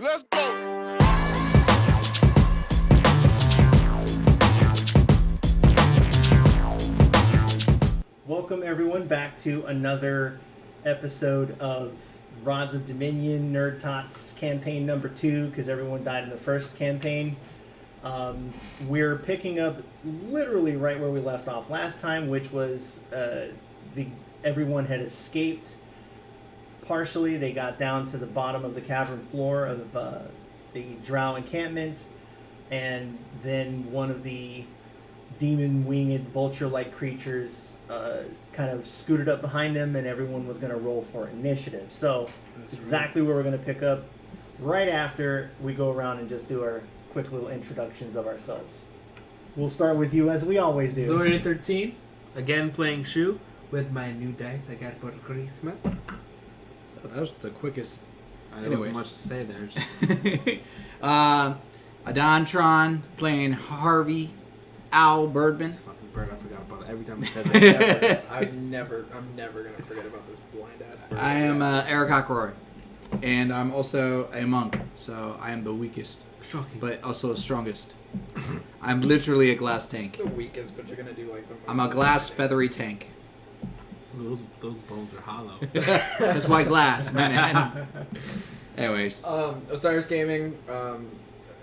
Let's go. Welcome everyone back to another episode of Rods of Dominion, NerdTots campaign number 2, because everyone died in the first campaign. We're picking up literally right where we left off last time, which was everyone had escaped. Partially, they got down to the bottom of the cavern floor of the Drow encampment, and then one of the demon-winged, vulture-like creatures kind of scooted up behind them, and everyone was going to roll for initiative. So that's exactly where we're going to pick up right after we go around and just do our quick little introductions of ourselves. We'll start with you, as we always do. Zori 13, again playing Shu with my new dice I got for Christmas. Oh, that was the quickest. There wasn't much to say there. Adontron playing Harvey Owl Birdman. This fucking bird, I forgot about it every time I said that. I'm never gonna forget about this blind ass bird. I am Eric Cockroy, and I'm also a monk, so I am the weakest, Shocking. but also the strongest. I'm literally a glass tank. The weakest, but you're gonna do like the. I'm a glass feathery tank. Those bones are hollow. That's why glass, man. Anyways, Osiris Gaming,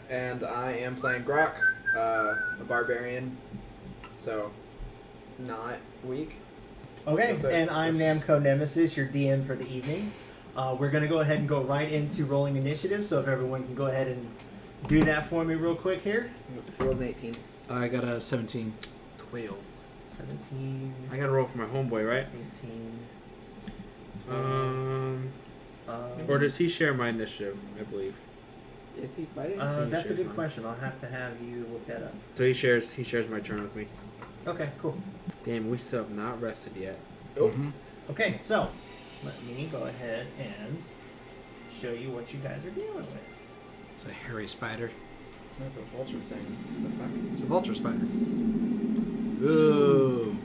and I am playing Grok, a barbarian, so not weak. Okay, and I'm Namco Nemesis, your DM for the evening. We're going to go ahead and go right into rolling initiative, so if everyone can go ahead and do that for me real quick here. Rolled an 18. I got a 17. 12. 17. I gotta roll for my homeboy, right? 18. Or does he share my initiative, I believe? Is he fighting? That's a good question. I'll have to have you look that up. So he shares my turn with me. Okay, cool. Damn, we still have not rested yet. Nope. Mm-hmm. Okay, so let me go ahead and show you what you guys are dealing with. It's a hairy spider. That's a vulture thing. The fuck? It's a vulture spider. Ooh.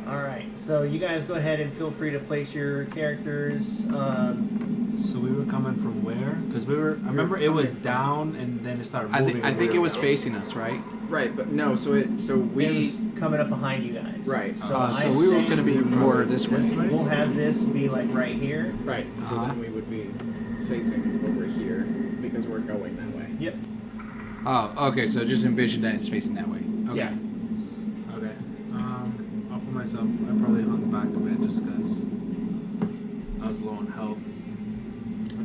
Alright, so you guys go ahead and feel free to place your characters. So we were coming from where? Because I remember it was down and then it started moving. I think it was facing us, right? Right, but no. So It was coming up behind you guys. Right. So we were going to be more this way. We'll have this be like right here. Right. So then we would be facing over here because we're going that way. Yep. Oh, okay. So just envision that it's facing that way. Okay. Yeah. Okay. I'll put myself. I probably hung back a bit just because I was low on health.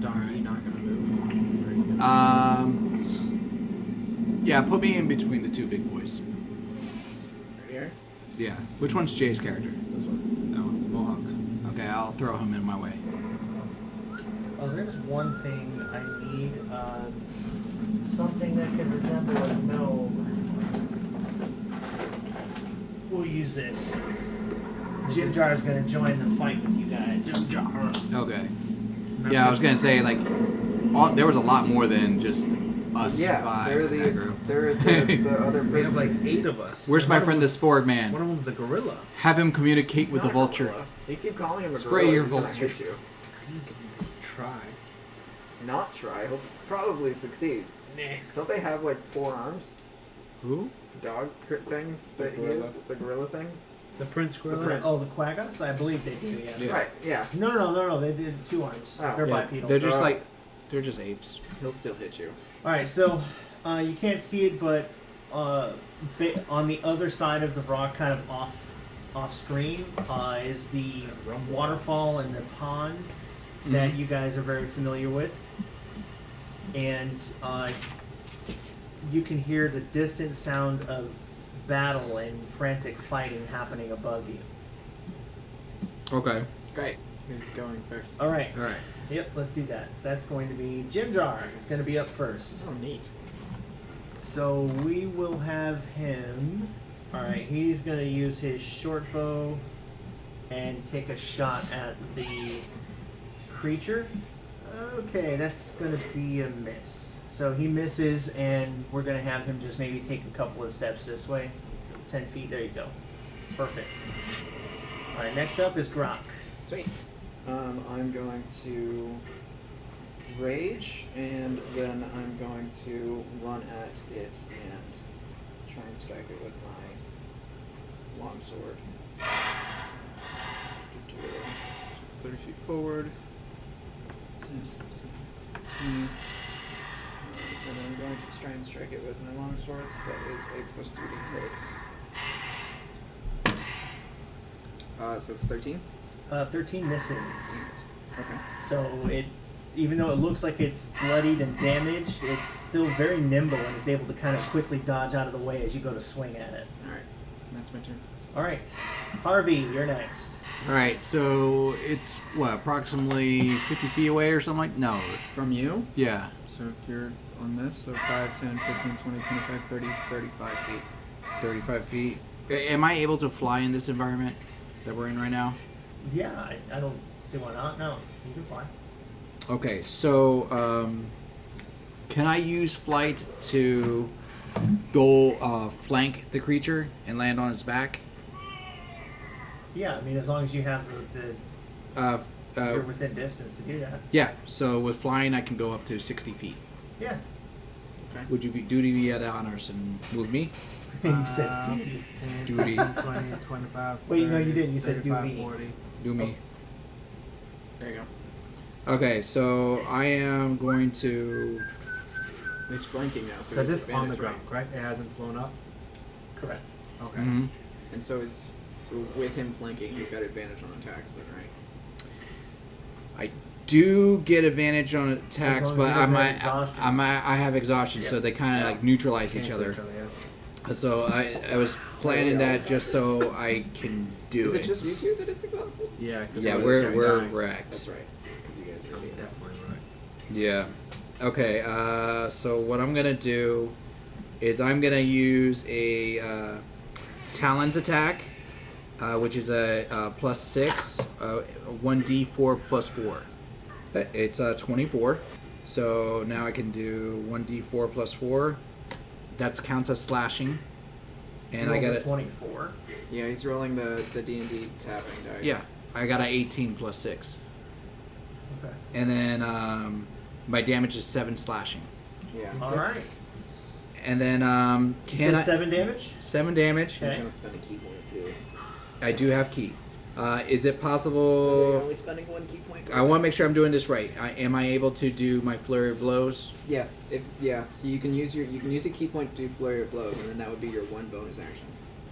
Darn, you're not gonna move. Yeah, put me in between the two big boys. Right here. Yeah. Which one's Jay's character? This one. No, Mohawk. Okay, I'll throw him in my way. Oh, there's one thing I need. Something that can resemble a gnome. We'll use this. Jim Jar is going to join the fight with you guys. Jim Jar. Okay. Yeah, I was gonna say there was a lot more than just us five in that group. They're the other. We have like 8 of us. Where's my friend the Spore One Man? of them's a gorilla. Have him communicate with the Not a vulture. gorilla. You keep calling him a Spray gorilla, your he's gonna vulture. hit you. Try. Not try. He'll probably succeed. Nah. Don't they have like 4 arms? Who? Dog things that he gorilla. is? The gorilla things? The Prince gorilla. Prince. Oh, the Quaggas? I believe they do, yeah. Yeah. Right, yeah. No. They did 2 arms. Oh. They're Yeah, bipedal. they're just they're just apes. He'll still hit you. Alright, so you can't see it, but on the other side of the rock, kind of off screen, is the waterfall and the pond that you guys are very familiar with. And you can hear the distant sound of battle and frantic fighting happening above you. Okay. Great. Who's going first? Alright. Alright. Yep, let's do that. That's going to be Jim Jar. It's going to be up first. Oh, neat. So we will have him. Alright, he's going to use his short bow and take a shot at the creature. Okay, that's going to be a miss. So he misses, and we're going to have him just maybe take a couple of steps this way. 10 feet, there you go. Perfect. Alright, next up is Grok. Sweet. I'm going to rage, and then I'm going to run at it and try and strike it with my longsword. It's 30 feet forward. 10, 15, 20. And then I'm going to try and strike it with my longsword, so that is a plus 3 hit. So it's 13? 13 misses. Okay. So it, even though it looks like it's bloodied and damaged, it's still very nimble and is able to kind of quickly dodge out of the way as you go to swing at it. Alright, that's my turn. All right, Harvey, you're next. All right, so it's what, approximately 50 feet away or something like? No. From you? Yeah. So you're on this, so 5, 10, 15, 20, 25, 30, 35 feet. 35 feet. Am I able to fly in this environment that we're in right now? Yeah, I don't see why not. No, you can fly. Okay, so can I use flight to go flank the creature and land on its back? Yeah, I mean, as long as you have you're within distance to do that. Yeah, so with flying I can go up to 60 feet. Yeah. Okay. Would you be duty me at honors and move me? You said duty. 10, Duty. 15, 20, 25, Wait, no, 30, you didn't. You said do 35, me. 40. Do me. There you go. Okay, so I am going to... He's flanking now, so Because he it's has on the advantage, ground, correct? It hasn't flown up? Correct. Okay. Mhm. right? And so with him flanking, he's got advantage on attacks then, right? I do get advantage on attacks, As long but as he doesn't have exhaustion. I have exhaustion, so they kind of like neutralize each Cancel other. yeah. So I was planning that just so I can do Is it. it just you two that is exhausted? Yeah, because Yeah, we're we're dying. wrecked. That's right. 'Cause you guys are I'm idiots. definitely right. Yeah. Okay. So what I'm gonna do is I'm gonna use a Talons attack, which is a +6, 1d4 plus 4. It's 24. So now I can do 1d4 plus 4. That counts as slashing. And I got it. 24. Yeah, he's rolling the D&D tapping dice. Yeah, I got a 18 plus 6. Okay. And then my damage is 7 slashing. Yeah. All right. And then You said 7 damage? 7 damage. Okay. He's gonna spend a key point too. I do have key. Is it You're possible? only spending 1 key point. per I want to attack. make sure I'm doing this right. Am I able to do my flurry of blows? Yes. So you can use a key point to do flurry of blows, and then that would be your 1 bonus action.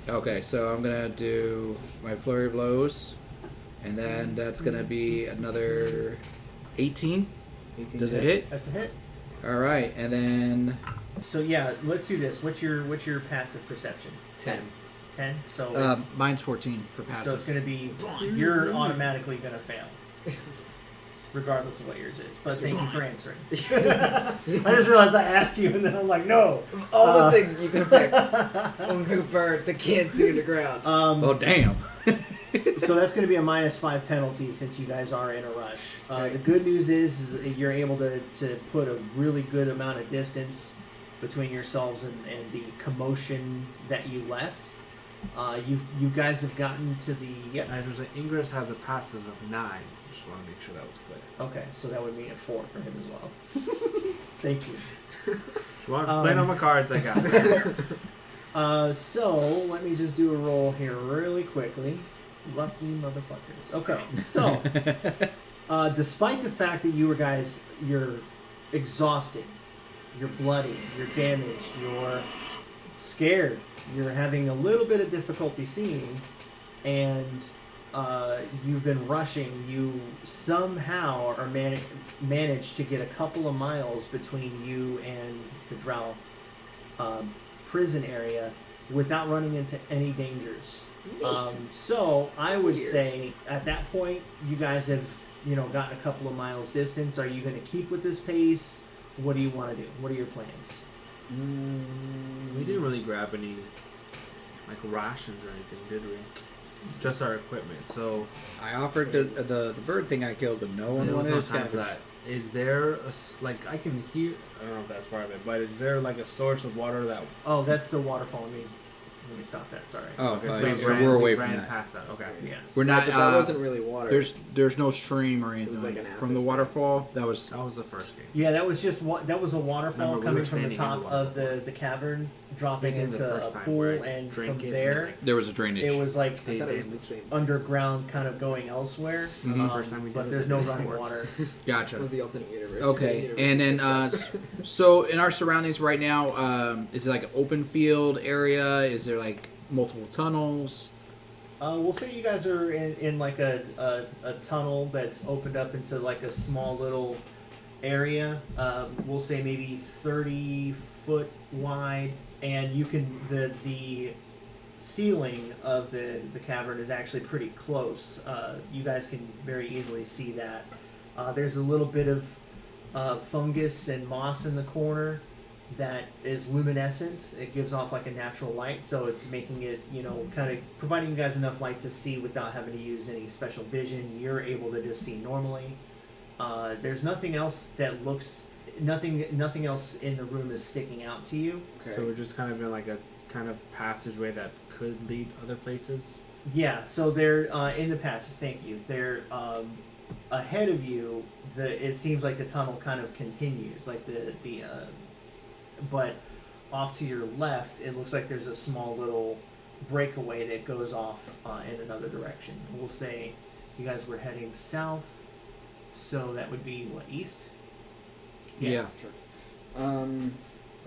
Okay, so I'm gonna do my flurry of blows, and then that's gonna be another 18. 18 Does it hit? That's a hit. All right, and then So yeah, let's do this. What's your passive perception? 10. 10. So it's, mine's 14 for so it's passive. going to be you're automatically going to fail, regardless of what yours is. But thank you for answering. I just realized I asked you, and then I'm like, no. All the things you could have picked. I'm gonna pick a bird that can't see the ground. Oh damn! So that's going to be a -5 penalty since you guys are in a rush. Right. The good news is you're able to put a really good amount of distance between yourselves and the commotion that you left. You guys have gotten to the I was like, Ingress has a passive of 9. Just want to make sure that was clear. Okay, so that would mean a 4 for him as well. Thank you. Just want to play on my cards, I got it. So let me just do a roll here really quickly. Lucky motherfuckers. Okay, so despite the fact that you're exhausted, you're bloody, you're damaged, you're scared, you're having a little bit of difficulty seeing, and you've been rushing, you somehow are managed to get a couple of miles between you and the Drow prison area without running into any dangers. So I would Weird. say at that point you guys have gotten a couple of miles distance. Are you going to keep with this pace? What do you want to do? What are your plans? We didn't really grab any like rations or anything, did we? Just our equipment. So I offered the bird thing I killed, but no one there was wanted no to time for scavenge. that. Is there like I can hear? I don't know if that's part of it, but is there like a source of water that? Oh, that's the waterfall. I mean, Let me stop that. Sorry. Oh, Okay, so we're away we from ran that. past that. Okay. Yeah. We're not. But that wasn't really water. There's no stream or anything like an from the acid waterfall. That was. That was the first game. Yeah, that was just that was a waterfall Remember, we coming were from the standing in top the of waterfall. the cavern, dropping This is the into first a time pool, where I and drank from it and there like, There was a drainage. it was like I thought it was the damage. same. underground, kind of going elsewhere. Mhm. First time we But did there's it no before. running water. Gotcha. It was the alternate universe. Okay, The and then universe so in our surroundings right now, is it like an open field area? Is there like multiple tunnels? We'll say you guys are in like a tunnel that's opened up into like a small little area. We'll say maybe 30 foot wide, and you can the ceiling of the cavern is actually pretty close. You guys can very easily see that. There's a little bit of fungus and moss in the corner that is luminescent. It gives off like a natural light, so it's making it, kind of providing you guys enough light to see without having to use any special vision. You're able to just see normally. There's nothing else that looks, nothing else in the room is sticking out to you. Okay. So we're just kind of in like a kind of passageway that could lead other places. Yeah, so they're in the passage. Thank you. They're ahead of you. It seems like the tunnel kind of continues, like but off to your left, it looks like there's a small little breakaway that goes off in another direction. We'll say you guys were heading south, so that would be what, east? Yeah. Sure.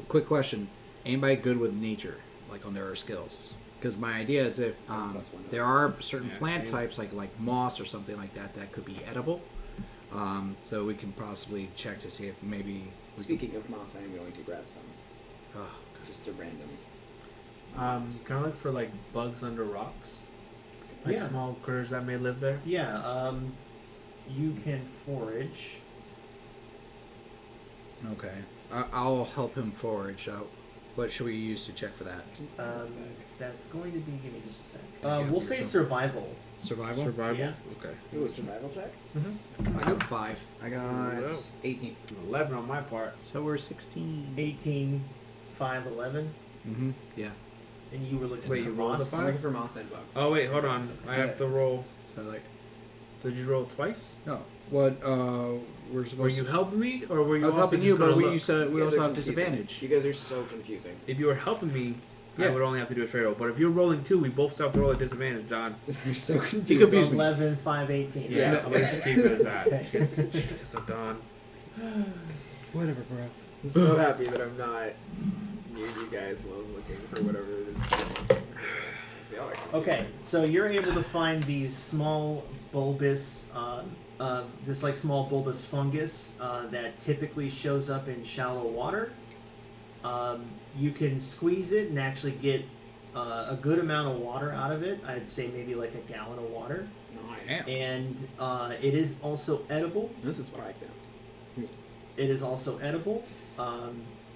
Quick question: anybody good with nature, like on their skills? Because my idea is if Plus one. there are certain Yeah, plant same. types like moss or something like that could be edible, so we can possibly check to see if maybe. Speaking of moss, I am going to grab some. Oh, Just a random. Can I look for like bugs under rocks? Like Yeah. small critters that may live there? Yeah, you can forage. okay. I'll help him forage. What should we use to check for that? That's going to be, give me just a sec. Yeah, We'll you're say so- survival. Survival. Survival? Yeah. Okay. Ooh, a survival check? I got 5. I got Whoa. 18. 11 on my part. So we're 16. 18, 5, 11. Mm-hmm. Yeah. And you were looking Wait, for you rolled a moss? I'm five? looking for moss and bugs. Oh wait, hold on. I have to roll. So like, Did you roll twice? no. What? We're Were supposed. you helping me, or were you I was also helping just you, gonna but look? you said we You guys also are have confusing. disadvantage. You guys are so confusing. If you were helping me, I Yeah. would only have to do a straight roll. But if you're rolling 2, we both still have to roll a disadvantage, John. You're so confused. You confused me. 11, 5, 18. Yeah, Yes. I'm gonna just keep it as that. Okay. Jesus, Don. Whatever, bro. I'm so happy that I'm not near you guys while I'm looking for whatever it is. See, y'all are confusing. Okay, so you're able to find these small bulbous, this like small bulbous fungus that typically shows up in shallow water. You can squeeze it and actually get a good amount of water out of it. I'd say maybe like a gallon of water. Nice. And it is also edible. This is what I found. It is also edible.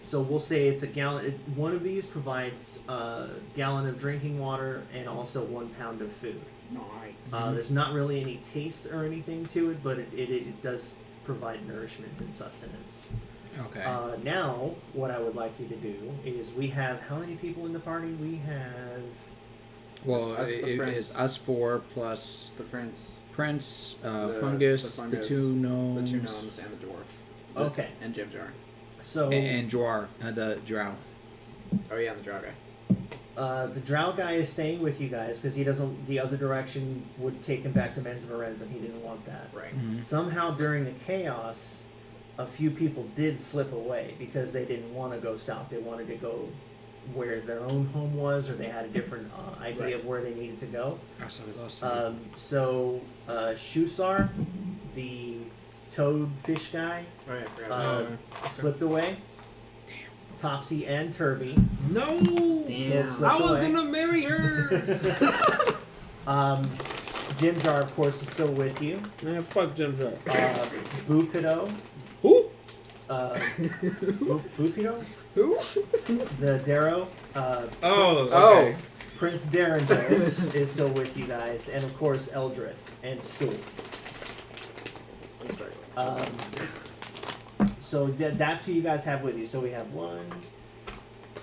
So we'll say it's a gallon. One of these provides a gallon of drinking water and also 1 pound of food. Nice. There's not really any taste or anything to it, but it does provide nourishment and sustenance. Okay. Now, what I would like you to do is we have how many people in the party? We have well, us, the it prince. is us 4 plus The prince, Prince, the fungus, the fungus, 2 gnomes, the 2 gnomes, and the dwarf. okay. And Jim Jar. So and Jwar, the drow. Oh yeah, and the drow guy. the drow guy is staying with you guys because he doesn't. The other direction would take him back to Men's Varens, and he didn't want that. Right. Mm-hmm. Somehow during the chaos, a few people did slip away because they didn't want to go south. They wanted to go where their own home was, or they had a different idea Right. of where they needed to go. Oh, so we lost him. So Shusar, the toad fish guy, Oh yeah, I forgot about that. slipped away. Topsy and Turby No! Damn. both I slipped was away. gonna marry her! Jim Jar, of course, is still with you. Man, fuck Jim Jar. Bukido. Who? Bukido? Who? The Darrow. Oh, okay. Prince Darrenjo is still with you guys. And, of course, Eldrith and Stool. I'm struggling. So that's who you guys have with you. So we have 1,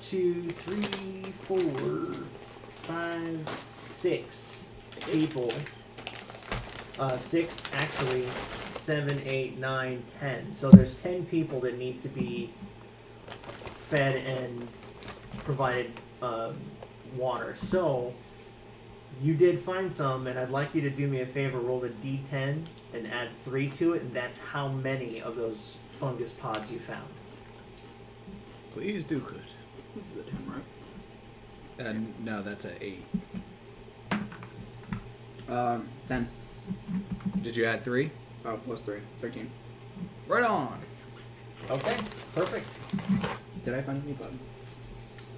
2, 3, 4, 5, 6 people. 6, actually, 7, 8, 9, 10. So there's 10 people that need to be fed and provided water. So you did find some, and I'd like you to do me a favor, roll a d10 and add 3 to it, and that's how many of those fungus pods you found. Please do good. This is the 10, right? No, that's a 8. 10. Did you add 3? Oh, plus 3. 13. Right on. Okay, perfect. Did I find any bugs?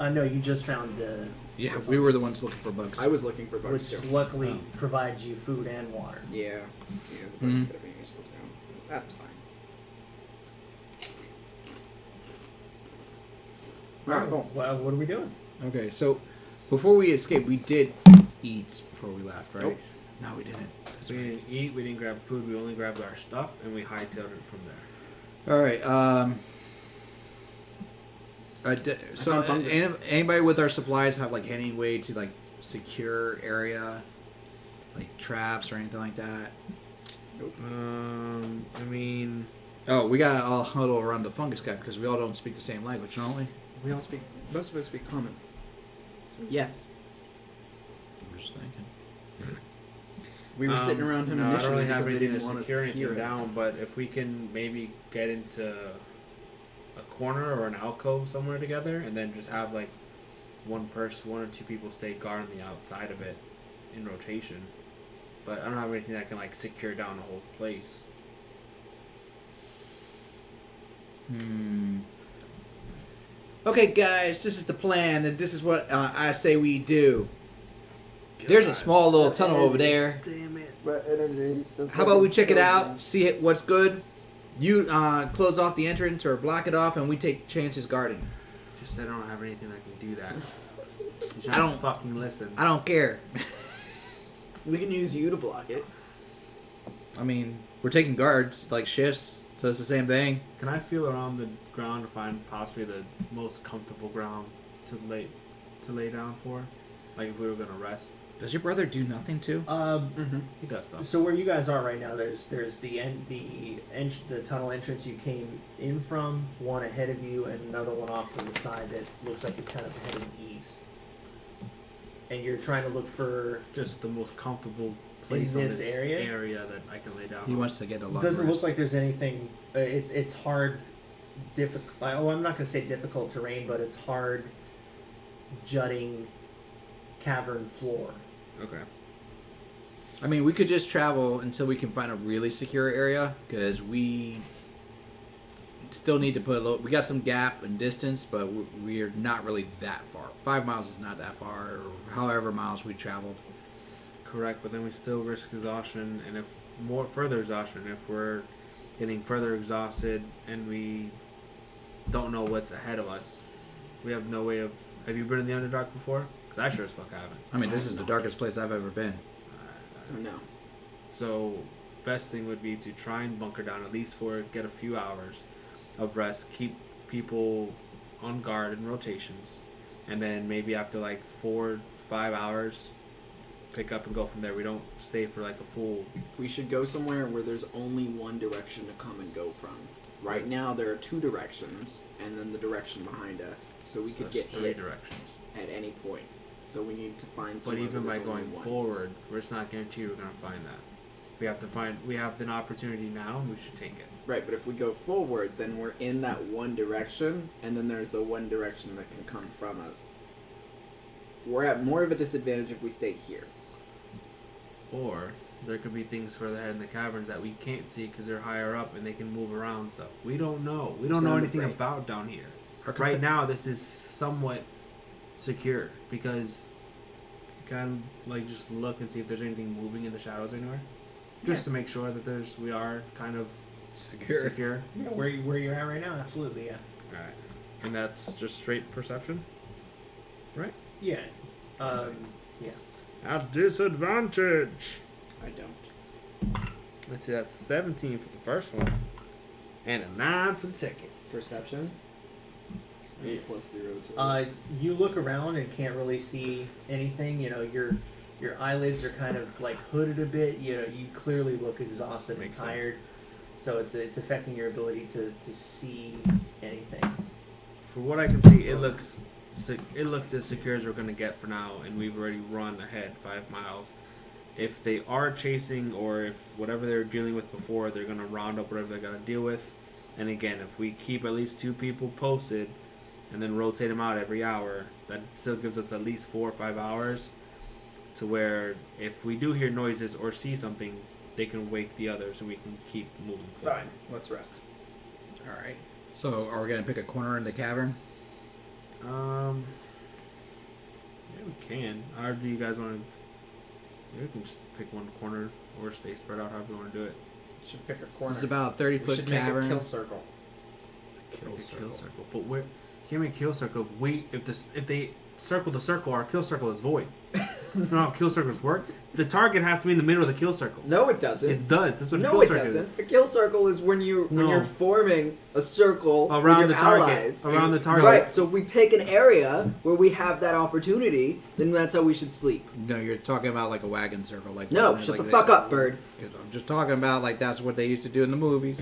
No, you just found the... Yeah, we were the ones looking for bugs. I was looking for bugs Which too. luckily provides you food and water. Yeah. Yeah, the bugs could have been useful too. That's fine. Alright, cool. Well, what are we doing? Okay, so before we escaped, we did eat before we left, right? Nope. No, we didn't. That's We right. didn't eat, we didn't grab food, we only grabbed our stuff, and we hightailed it from there. All right. So found fungus. anybody with our supplies have like any way to like secure area, like traps or anything like that? I mean, Oh, we gotta all huddle around the fungus guy because we all don't speak the same language, don't we? We all speak, most of us speak common. So yes. I'm just thinking. We were sitting around him no, I don't initially really because have they anything didn't to want us secure to hear anything it. down, but if we can maybe get into a corner or an alcove somewhere together, and then just have like one or two people stay guard on the outside of it in rotation. But I don't have anything that can like secure down the whole place. Okay, guys, this is the plan, and this is what I say we do. There's a small little tunnel over there. Damn it. How about we check it out, see what's good? You close off the entrance or block it off, and we take chances guarding. Just said I don't have anything that can do that. You I don't fucking listen. I don't care. We can use you to block it. I mean, we're taking guards, like shifts, so it's the same thing. Can I feel around the ground to find possibly the most comfortable ground to lay down for? Like if we were gonna rest. Does your brother do nothing too? He does stuff. So where you guys are right now, there's the tunnel entrance you came in from, one ahead of you, and another one off to the side that looks like it's kind of heading east. And you're trying to look for. Just the most comfortable place In on this this area? that I can lay down. He on. wants to get a long Doesn't rest. look like there's anything. It's hard, difficult. Oh, I'm not gonna say difficult terrain, but it's hard, jutting, cavern floor. Okay. I mean, we could just travel until we can find a really secure area, because we still need to put a little. We got some gap and distance, but we're not really that far. 5 miles is not that far, or however miles we traveled. Correct, but then we still risk exhaustion, and if further exhaustion, if we're getting further exhausted and we don't know what's ahead of us, we have no way of. Have you been in the Underdark before? Because I sure as fuck haven't. I mean, this is the darkest place I've ever been. No. So, best thing would be to try and bunker down at least get a few hours of rest, keep people on guard in rotations, and then maybe after like 4-5 hours, pick up and go from there. We don't stay for like a full. We should go somewhere where there's only one direction to come and go from. Right now there are 2 directions, and then the direction behind us, so we could get 3 hit directions. at any point. So we need to find But somewhere even where by there's only going one. forward, it's not guaranteed we're gonna find that. We have an opportunity now, and we should take it. Right, but if we go forward, then we're in that one direction, and then there's the one direction that can come from us. We're at more of a disadvantage if we stay here. Or there could be things further ahead in the caverns that we can't see because they're higher up and they can move around and stuff. We don't know. We don't So know I'm anything afraid. about down here. Our Right now, this is somewhat secure because you can like just look and see if there's anything moving in the shadows anywhere, just to make sure that we are kind of Secure. Yeah, where you're at right now, absolutely, yeah. All right, and that's just straight perception, right? Yeah. Yeah. At disadvantage. I don't. Let's see, that's 17 for the first one, and a 9 for the second. Perception? Plus 0 to it. You look around and can't really see anything. You know, your eyelids are kind of like hooded a bit. You know, you clearly look exhausted Makes and tired. So it's affecting your ability to see anything. For what I can see, it looks as secure as we're gonna get for now, and we've already run ahead 5 miles. If they are chasing, or if whatever they were dealing with before, they're gonna round up whatever they gotta deal with. And again, if we keep at least 2 people posted, and then rotate them out every hour, that still gives us at least 4 or 5 hours, to where if we do hear noises or see something, they can wake the others, and we can keep moving forward. Fine. Let's rest. All right. So, are we gonna pick a corner in the cavern? Yeah, we can. Or do you guys want to? Yeah, we can just pick one corner or stay spread out. However you want to do it. Should pick a corner. It's about a we 30-foot should cavern. make a kill circle. Kill circle. But where? You can't make a kill circle. If they circle the circle, our kill circle is void. You know how kill circles work? The target has to be in the middle of the kill circle. No, it doesn't. It does. That's what a No, kill it circle doesn't. is. A kill circle is when you're forming a circle Around with the your target. allies. Around the target. Right. So if we pick an area where we have that opportunity, then that's how we should sleep. No, you're talking about like a wagon circle. Like No, shut the fuck up, Bird. I'm just talking about like that's what they used to do in the movies.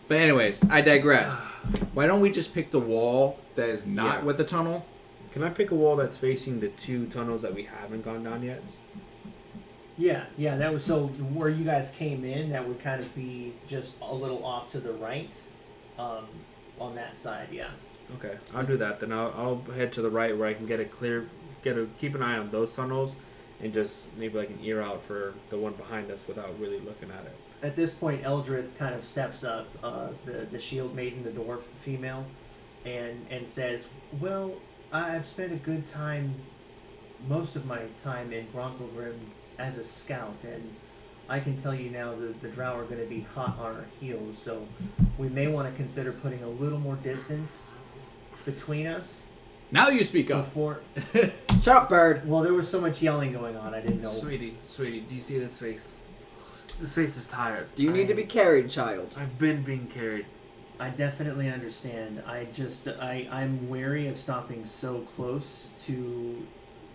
But anyways, I digress. Why don't we just pick the wall that is not with the tunnel? Can I pick a wall that's facing the 2 tunnels that we haven't gone down yet? Yeah, that was so where you guys came in. That would kind of be just a little off to the right, on that side. Yeah. Okay, I'll do that. Then I'll head to the right where I can keep an eye on those tunnels, and just maybe like an ear out for the one behind us without really looking at it. At this point, Eldrith kind of steps up, the shield maiden, the dwarf female, and says, "Well, I've spent a good time, most of my time in Gronkelgrim as a scout, and I can tell you now that the drow are going to be hot on our heels, so we may want to consider putting a little more distance between us." Now you speak up. Before, Shut up, Bird. well, there was so much yelling going on, I didn't know. Sweetie, do you see this face? This face is tired. Do you need to be carried, child? I've been being carried. I definitely understand. I'm wary of stopping so close to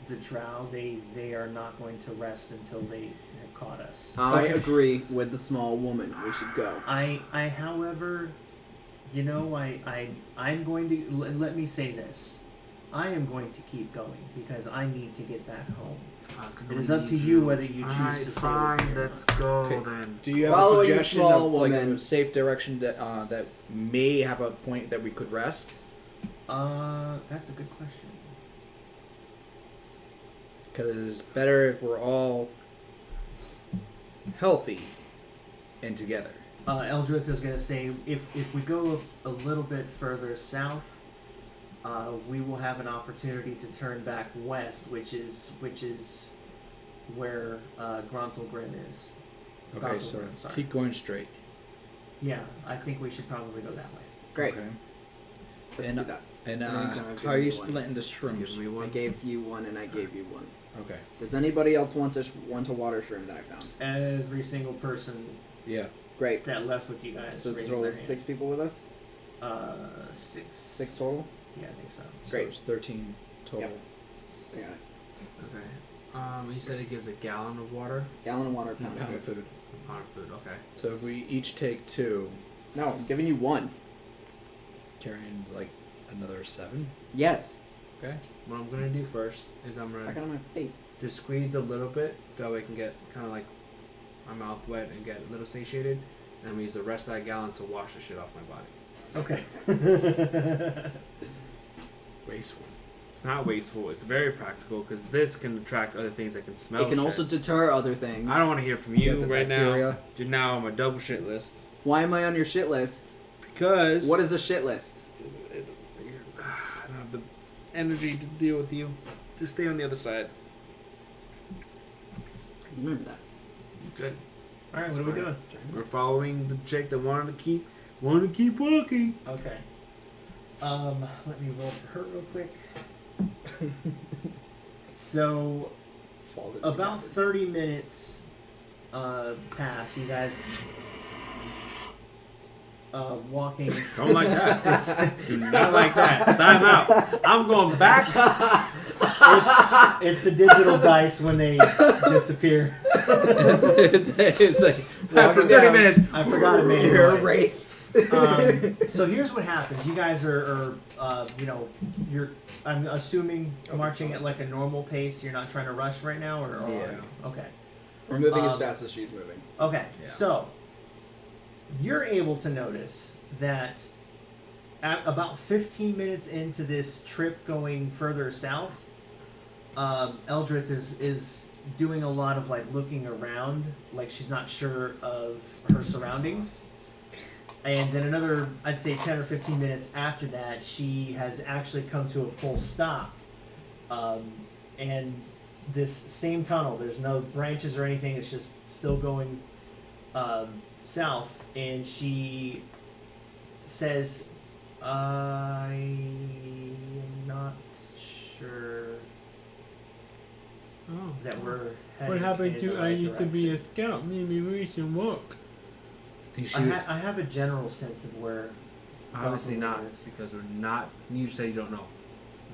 the drow. They are not going to rest until they have caught us. I agree with the small woman. We should go. I however, I'm going to let me say this. I am going to keep going because I need to get back home. It is up to you whether you choose to stay fine, with me or let's not. go Okay. then. Do you have Following a the suggestion small of like a woman. safe direction that may have a point that we could rest? That's a good question. Because it's better if we're all healthy and together. Eldrith is going to say, if we go a little bit further south, we will have an opportunity to turn back west, which is where Grontelgrim is. Okay, so Grontelgrim, sorry. keep going straight. Yeah, I think we should probably go that way. Great. Okay. Let's And do that. and In the meantime, I've how are you given you one. splitting the Give shrooms? me I one. gave you one, and I gave you one. Okay. Does anybody else want a water shroom that I found? Every single person Yeah. Great. that left with you guys So raises total their is hand. 6 people with us. 6. 6 total. Yeah, I think so. So Great. it's 13 total. Yep. I got it. Okay. You said it gives a gallon of water? Gallon of water, pound Pound of of food. food. A pound of food, okay. So if we each take 2, No, I'm giving you 1. carrying like another 7. Yes. Okay. What I'm gonna do first is I'm I gonna got on my face. just squeeze a little bit, that way I can get kind of like my mouth wet and get a little satiated, and I'm gonna use the rest of that gallon to wash the shit off my body. Okay. Wasteful. It's not wasteful. It's very practical because this can attract other things that can smell. It can shit. also deter other things. I don't want to hear from You you have the right bacteria. now. You're now on my double shit list Why am I on your shit list? because What is a shit list? I don't have the energy to deal with you. Just stay on the other side. Remember that. Good. All right, what are we doing? We're following the chick that wanted to keep walking. Okay. Let me roll for her real quick. So, Falls into about the 30 minutes pass. You guys walking. Don't like that. Do not like that. Time out. I'm going back. It's the digital dice when they disappear. it's like After 30 minutes. I forgot to make it. You're right. So here's what happens. You guys are you're. I'm assuming marching at like a normal pace. You're not trying to rush right now, or Yeah. Okay. We're moving as fast as she's moving. Okay. Yeah. So you're able to notice that at about 15 minutes into this trip going further south, Eldrith is doing a lot of like looking around, like she's not sure of her surroundings. And then another, I'd say 10 or 15 minutes after that, she has actually come to a full stop. And this same tunnel, there's no branches or anything, it's just still going south. And she says, I am not sure that we're heading What happened in to the I right used to be a direction. scout? Maybe we should walk. I have a general sense of where. Obviously not, Gotham is. because we're not. You say you don't know.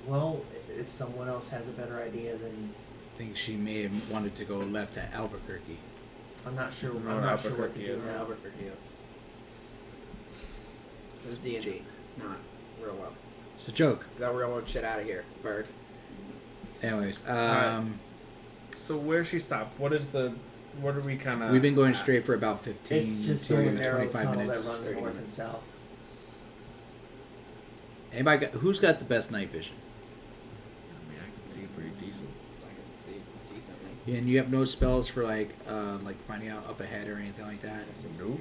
Well, if someone else has a better idea, then I think she may have wanted to go left at Albuquerque. I'm not sure. No, I'm not sure what to Albuquerque do is. now. Albuquerque is. This is D&D, not real world. It's a joke. Get that real world shit out of here, bird. Anyways, Alright. So where she stopped? What are we kind of? we've been going straight for about 15 It's just to a narrow 25 tunnel minutes. that runs 30 north and minutes. south. Anybody who's got the best night vision? I mean, I can see pretty decent. I can see decently. Yeah, and you have no spells for like finding out up ahead or anything like that. Nope.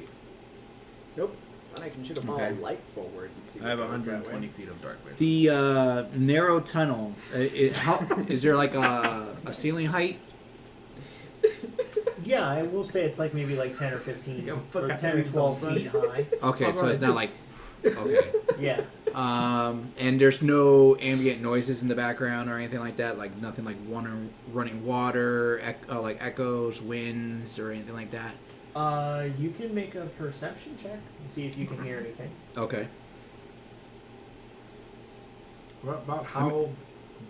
Nope. And I can shoot a ball Okay. of light forward and see. I have what goes that 120 way. feet of dark vision. The narrow tunnel. How is there like a ceiling height? Yeah, I will say it's like maybe like 10 or 15 Go or fuck 10 or out 12 son. feet high. Okay, so it's not like okay. Yeah. And there's no ambient noises in the background or anything like that. Like nothing like running water, like echoes, winds, or anything like that. You can make a perception check and see if you can hear anything. Okay. What about how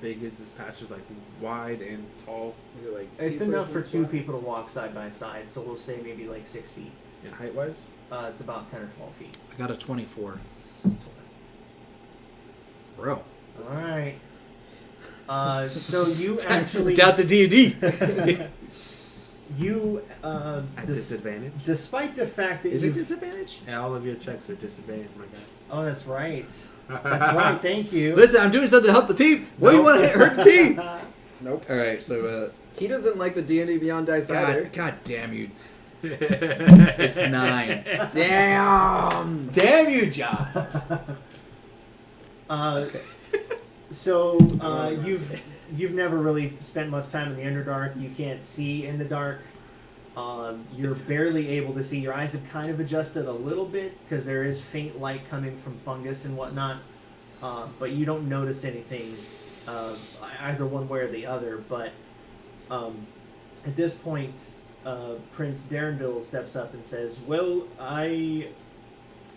big is this patch? Is like wide and tall Is it like It's two enough for persons two wide? people to walk side by side, so we'll say maybe like 6 feet. and height wise? It's about 10 or 12 feet. I got a 24. Bro. All right. So you actually Down to D&D. you At disadvantage? despite the fact that Is you it disadvantage? Yeah, all of your checks are disadvantage, my guy. oh that's right that's right thank you. Listen, I'm doing something to help the team. What do you want to hurt the team? Nope. All right, so He doesn't like the D&D Beyond dice either. God damn you. It's 9. Damn. Damn you, John. So you've never really spent much time in the Underdark. You can't see in the dark. You're barely able to see. Your eyes have kind of adjusted a little bit because there is faint light coming from fungus and whatnot. But you don't notice anything either one way or the other. But at this point, Prince Darrenville steps up and says, "Well, I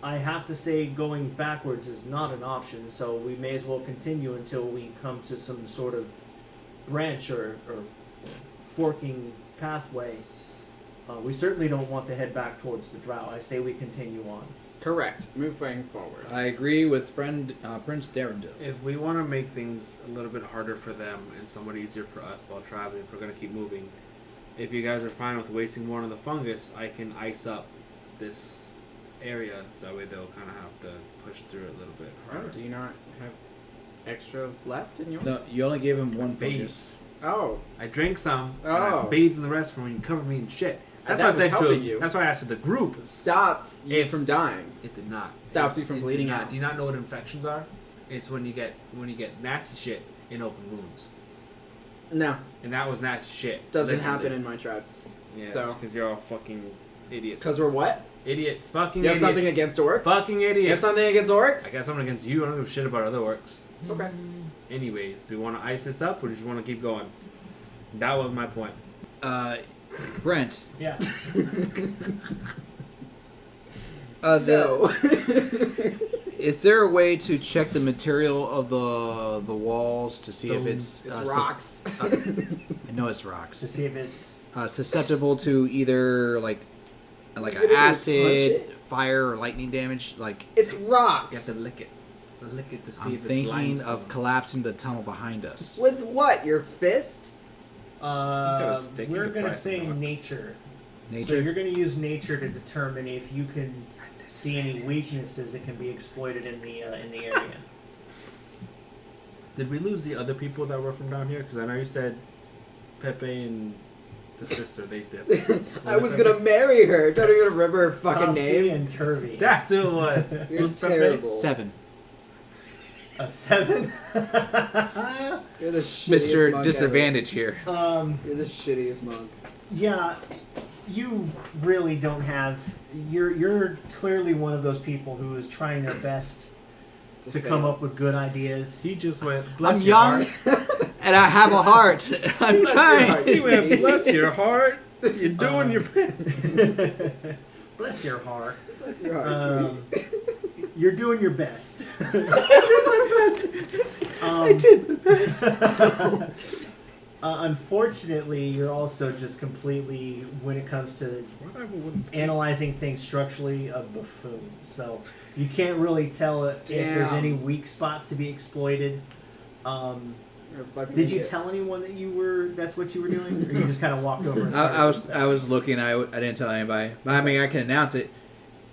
have to say going backwards is not an option, so we may as well continue until we come to some sort of branch or forking pathway. We certainly don't want to head back towards the Drow. I say we continue on." Correct. Moving forward. I agree with Prince Darendil. If we want to make things a little bit harder for them and somewhat easier for us while traveling, if we're going to keep moving, if you guys are fine with wasting more on the fungus, I can ice up this area. That way they'll kind of have to push through it a little bit Oh, harder. do you not have extra left in yours? No, you only gave him one Bathe. fungus. Oh. I drank some, and Oh. I bathed in the rest when you covered me in shit. That's That what I was said to helping you. That's why I asked to the group. Stopped you If- from dying. It did not. Stopped you from It did bleeding not. out. Do you not know what infections are? It's when you get nasty shit in open wounds, No. and that was nasty shit. Doesn't Literally. happen in my tribe. Yeah, so- because you're all fucking idiots. Because we're what? Idiots, fucking You have idiots. something against orcs? Fucking idiots. You have something against orcs? I got something against you. I don't give a shit about other orcs. Okay. Anyways, do we want to ice this up or do you just want to keep going? That was my point. Brent, Yeah. No. Is there a way to check the material of the walls to see if it's rocks. I know it's rocks. To see if it's Susceptible to either like gonna do, punch acid, it? fire, or lightning damage. Like It's You rocks. have to lick it. Lick it to see I'm if it's thinking limestone. of collapsing the tunnel behind us. With what? Your fists? a stick, you we're could gonna try say some rocks. nature. So Nature. you're gonna use nature to determine if you can see any weaknesses that can be exploited in the area. Did we lose the other people that were from down here? Because I know you said Pepe and the sister, they did. I was gonna marry her. Don't even remember her fucking Topsy name. and Turvy. That's who it was. You're Who's Pepe? terrible. 7. A 7. You're the shittiest Mr. monk Disadvantage here. ever. You're the shittiest monk. Yeah, you really don't have. You're clearly one of those people who is trying their best to come up with good ideas. He just went, I'm bless your young heart. and I have a heart. I'm Bless your trying. heart. He went, bless your heart. You're doing your best. Bless your heart. Bless your heart, sweetie. You're doing your best. I did my best. Unfortunately, you're also just completely, when it comes to analyzing things structurally, a buffoon. So you can't really tell if there's Damn. any weak spots to be exploited. You're a fucking Did you idiot. to anyone that that's what you were doing, or you just kind of walked over? And I started? was looking. I didn't tell anybody. But I mean, I can announce it.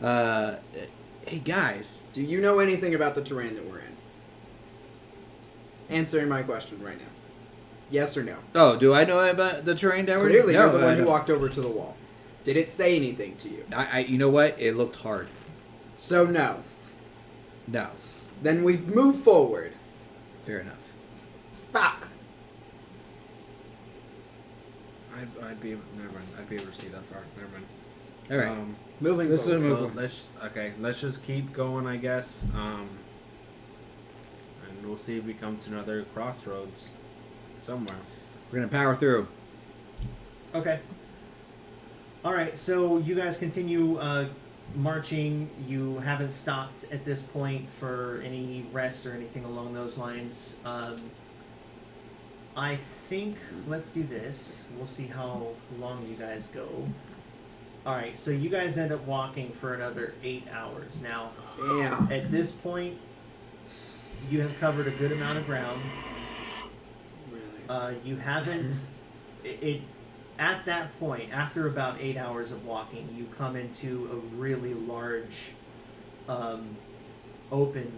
Hey guys, Do you know anything about the terrain that we're in? Answering my question right now. Yes or no? oh, do I know about the terrain that we're in? Clearly, No, you're the I one who don't. walked over to the wall. Did it say anything to you? You know what? It looked hard. So no. No, Then we've moved forward. fair enough. Fuck. I'd be able, never mind. I'd be able to see that far. Never mind. All right. Moving This is forward. a So let's just keep going, I guess. And we'll see if we come to another crossroads somewhere. We're gonna power through. Okay. All right. So you guys continue marching. You haven't stopped at this point for any rest or anything along those lines. I think let's do this. We'll see how long you guys go. All right. So you guys end up walking for another 8 hours. Now, Damn. at this point, you have covered a good amount of ground. Really? You haven't. It at that point, after about 8 hours of walking, you come into a really large, open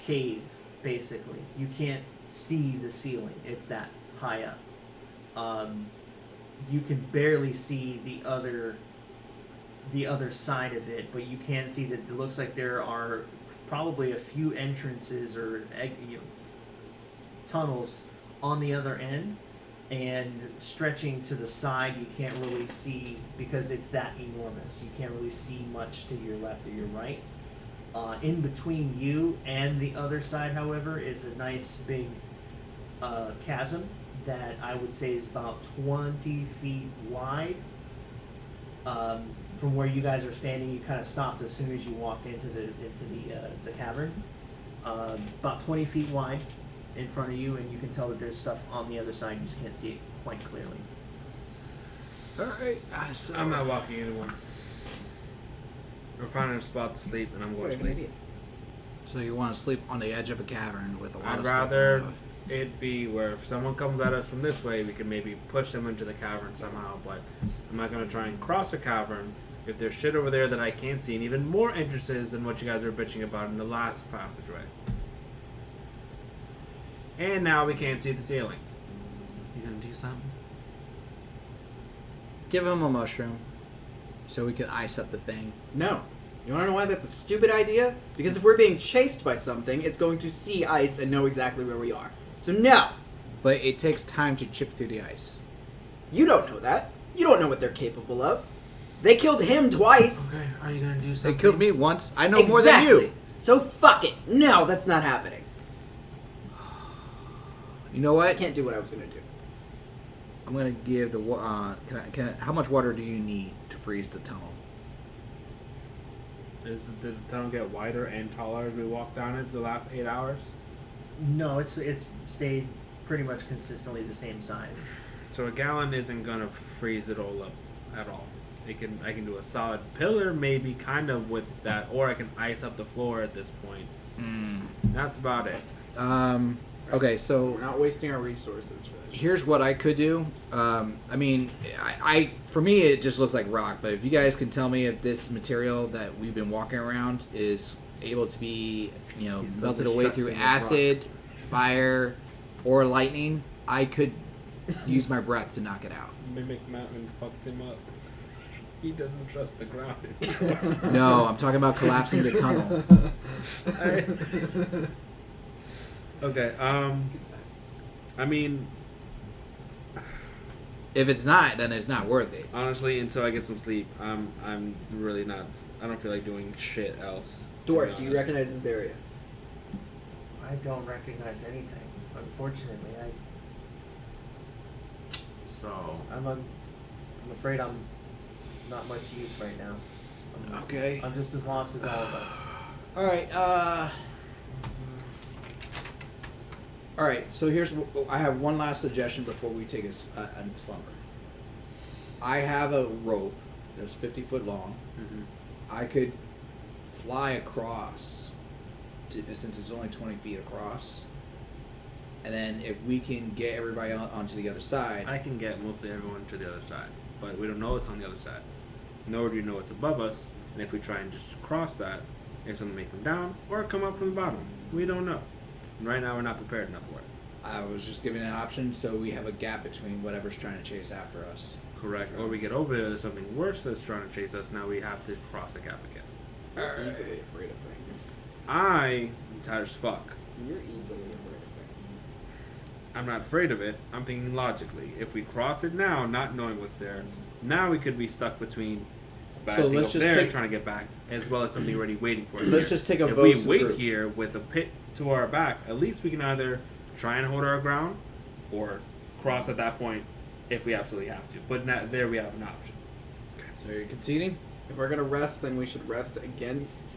cave. Basically, you can't see the ceiling; it's that high up. You can barely see the other side of it, but you can see that it looks like there are probably a few entrances or tunnels on the other end, and stretching to the side you can't really see because it's that enormous. You can't really see much to your left or your right. In between you and the other side, however, is a nice big chasm that I would say is about 20 feet wide. From where you guys are standing, you kind of stopped as soon as you walked into the cavern. About 20 feet wide in front of you, and you can tell that there's stuff on the other side. You just can't see it quite clearly. All right. So I'm not walking anyone. We're finding a spot to sleep, and I'm You're going to an sleep. idiot. So you want to sleep on the edge of a cavern with a lot I'd of stuff. rather on it be where if someone comes at us from this way, we can maybe push them into the cavern somehow. But I'm not going to try and cross a cavern if there's shit over there that I can't see, and even more entrances than what you guys were bitching about in the last passageway. And now we can't see the ceiling. You gonna do something? Give him a mushroom, so we can ice up the thing. No. You want to know why that's a stupid idea? Because if we're being chased by something, it's going to see ice and know exactly where we are. So no! But it takes time to chip through the ice. You don't know that. You don't know what they're capable of. They killed him twice. Okay, are you gonna do They something? killed me once. I know more than you. So fuck it. No, that's not happening. You know I what? can't do what I was going to do. I'm gonna give the how much water do you need to freeze the tunnel? Did the tunnel get wider and taller as we walked down it the last 8 hours? No, it's stayed pretty much consistently the same size. So a gallon isn't gonna freeze it all up at all. I can do a solid pillar maybe kind of with that, or I can ice up the floor at this point. That's about it. Okay, so We're not wasting our resources for this. here's what I could do. I mean, I for me it just looks like rock, but if you guys can tell me if this material that we've been walking around is able to be, He's melted so away through distrusting of acid, rocks. fire, or lightning, I could use my breath to knock it out. Mimic Mountain fucked him up. He doesn't trust the ground anymore. No, I'm talking about collapsing the tunnel. Okay, I mean, If it's not, then it's not worth it. honestly, until I get some sleep, I'm really not. I don't feel like doing shit else. to be Dwarf, do you honest. recognize this area? I don't recognize anything, unfortunately. So I'm afraid I'm not much use right now. Okay. I'm just as lost as all of us. All right, so I have one last suggestion before we take a slumber. I have a rope that's 50 foot long. I could fly across, since it's only 20 feet across. And then if we can get everybody onto the other side. I can get mostly everyone to the other side, but we don't know it's on the other side. Nor do you know it's above us, and if we try and just cross that, it's going to make them down or come up from the bottom. We don't know. And right now, we're not prepared enough for it. I was just giving an option so we have a gap between whatever's trying to chase after us. Correct. Or we get over there, there's something worse that's trying to chase us. Now we have to cross a gap again. You're easily afraid of things. I am tired as fuck. You're easily afraid of things. I'm not afraid of it. I'm thinking logically. If we cross it now, not knowing what's there, now we could be stuck between a bad So thing let's up just there take- and trying to get back, as well as something already waiting for us. Let's here. just take a if vote we to the wait group. here with a pit to our back, at least we can either try and hold our ground or cross at that point if we absolutely have to. But now, there we have an option. So you're conceding? If we're gonna rest, then we should rest against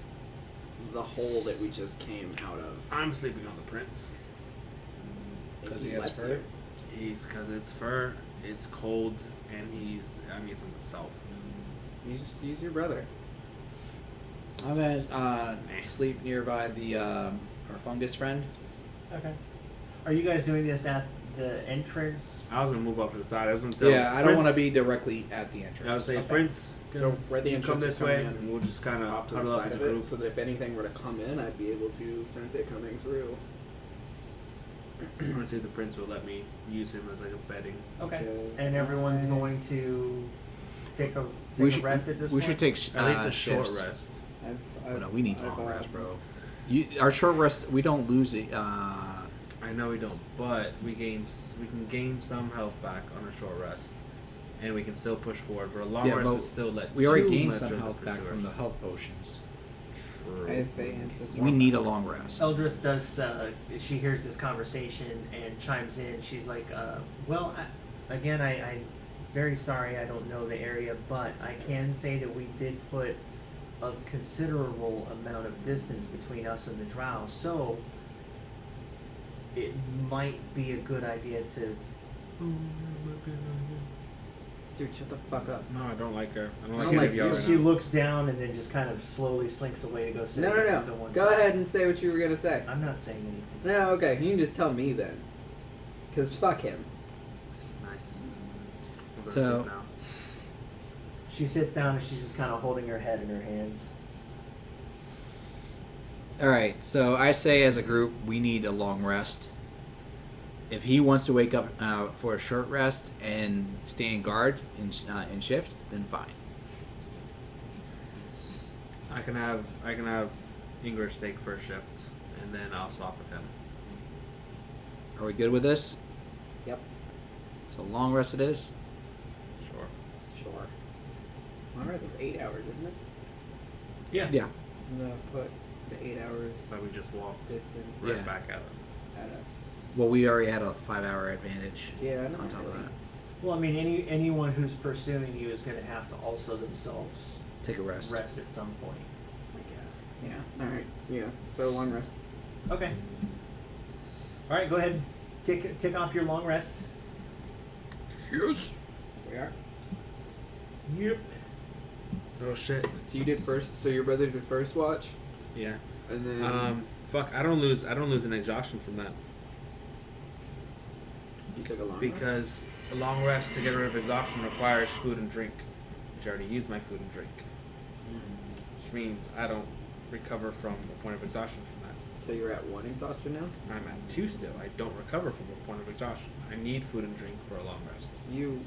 the hole that we just came out of. I'm sleeping on the prince. Because he has lets fur? you. Because it's fur, it's cold, and he's soft. Use your brother. I'm gonna sleep nearby our fungus friend. Okay. Are you guys doing this at the entrance? I was gonna move up to the side. I was gonna tell Yeah, I don't want to Prince- be directly at the entrance. I would say, Okay. Prince, So where the you entrance come is this way, coming in, and we'll just kind of off to the huddle up side as of a it, group. so that if anything were to come in, I'd be able to sense it coming through. I'm gonna say the Prince will let me use him as like a bedding. Okay. Because And everyone's I- going to take a rest at this We point? should take At least a shifts. short rest. Oh, no, we need I've, long rest, bro. Our short rest, we don't lose it. I know we don't, but we can gain some health back on a short rest, and we can still push forward. But a long Yeah, rest but would still let we already too gained much some of the health back from the pursuers. health potions. I have Fey ancestors. We need a long rest. Eldrith does, she hears this conversation and chimes in. She's like, well, I'm very sorry I don't know the area, but I can say that we did put a considerable amount of distance between us and the drow, so it might be a good idea to... Dude, shut the fuck up. No, I don't like her. I don't I like don't any like of y'all you. right She now. looks down and then just kind of slowly slinks away to go sit No, against the no. one Go side. ahead and say what you were gonna say. I'm not saying anything. No, okay. You can just tell me then. Cause fuck him. This is nice. I'm gonna So- sleep now. She sits down and she's just kind of holding her head in her hands. All right, so I say as a group, we need a long rest. If he wants to wake up for a short rest and stay in guard in shift, then fine. I can have English take first shift, and then I'll swap with him. Are we good with this? Yep. So long rest it is. Sure. Sure. Alright, that's 8 hours, isn't it? Yeah. Yeah. I'm gonna put the 8 hours But we just walked distance right Yeah. back at us. at us. Well, we already had a 5-hour advantage. Yeah, I know. On top of that, Well, I mean, anyone who's pursuing you is going to have to also themselves take a rest. rest at some point. Yeah. All right. Yeah. So long rest. Okay. All right, go ahead. Take off your long rest. Yes. We are. Yep. Oh shit. So you did first. So your brother did first watch, Yeah. and then Fuck. I don't lose an exhaustion from that you took a long rest. because a long rest to get rid of exhaustion requires food and drink, which I already used my food and drink, which means I don't recover from a point of exhaustion from that. So you're at 1 exhaustion now. I'm at 2 still. I don't recover from a point of exhaustion. I need food and drink for a long rest. You.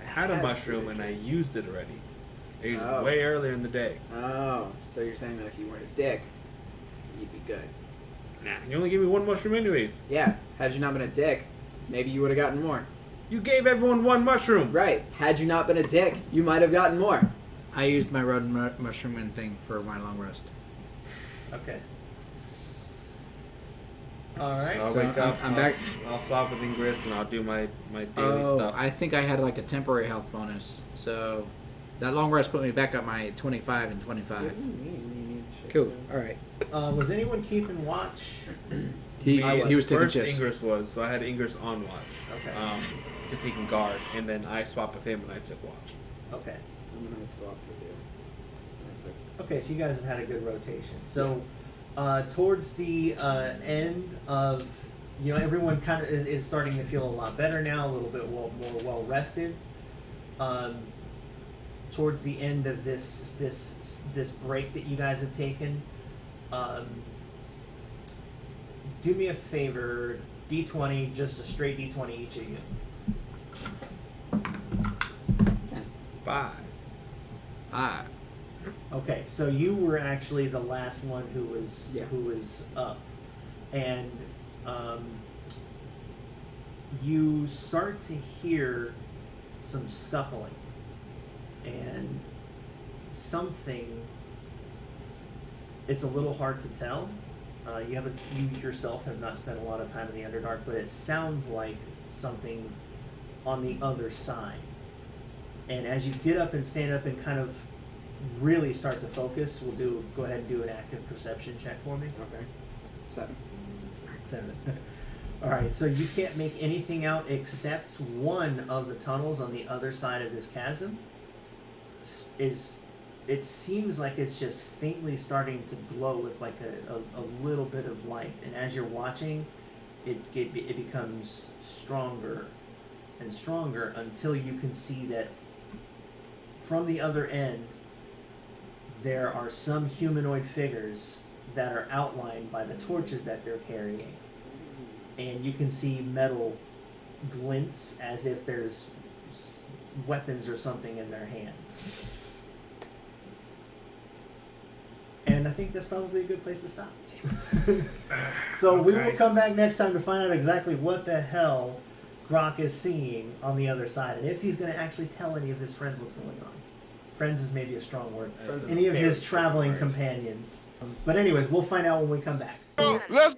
I had a Had mushroom food and and I drink. used it already. I used Oh. it way earlier in the day. Oh. So you're saying that if you weren't a dick, you'd be good. Nah, you only gave me one mushroom anyways. Yeah. Had you not been a dick, maybe you would have gotten more. You gave everyone one mushroom. Right. Had you not been a dick, you might have gotten more. I used my road mushroom and thing for my long rest. Okay. All right. So I'll So wake up. I'm back. I'll swap with Ingress and I'll do my daily Oh, stuff. I think I had like a temporary health bonus. So that long rest put me back at my 25 and 25. Cool. All right. Was anyone keeping watch? He was taking first shifts. Ingress was, so I had Ingress on watch. Okay. Because he can guard, and then I swapped with him and I took watch. Okay. I'm gonna swap with you. That's it. Okay, so you guys have had a good rotation. So, towards the end of, everyone kind of is starting to feel a lot better now, a little bit more well rested. Towards the end of this break that you guys have taken, do me a favor, D20, just a straight D20 each of you. 10. 5. Okay, so you were actually the last one who was Yeah. up, and you start to hear some scuffling, and something. It's a little hard to tell. You yourself have not spent a lot of time in the Underdark, but it sounds like something on the other side. And as you get up and stand up and kind of really start to focus, go ahead and do an active perception check for me. Okay. 7. 7. All right, so you can't make anything out except one of the tunnels on the other side of this chasm it seems like it's just faintly starting to glow with like a little bit of light, and as you're watching, it becomes stronger and stronger until you can see that from the other end there are some humanoid figures that are outlined by the torches that they're carrying, and you can see metal glints as if there's weapons or something in their hands. And I think that's probably a good place to stop. So we will Okay. come back next time to find out exactly what the hell Grok is seeing on the other side, and if he's going to actually tell any of his friends what's going on. Friends is maybe a strong word. Friends is Any a of very his strong traveling word. companions. But anyways, we'll find out when we come back. Let's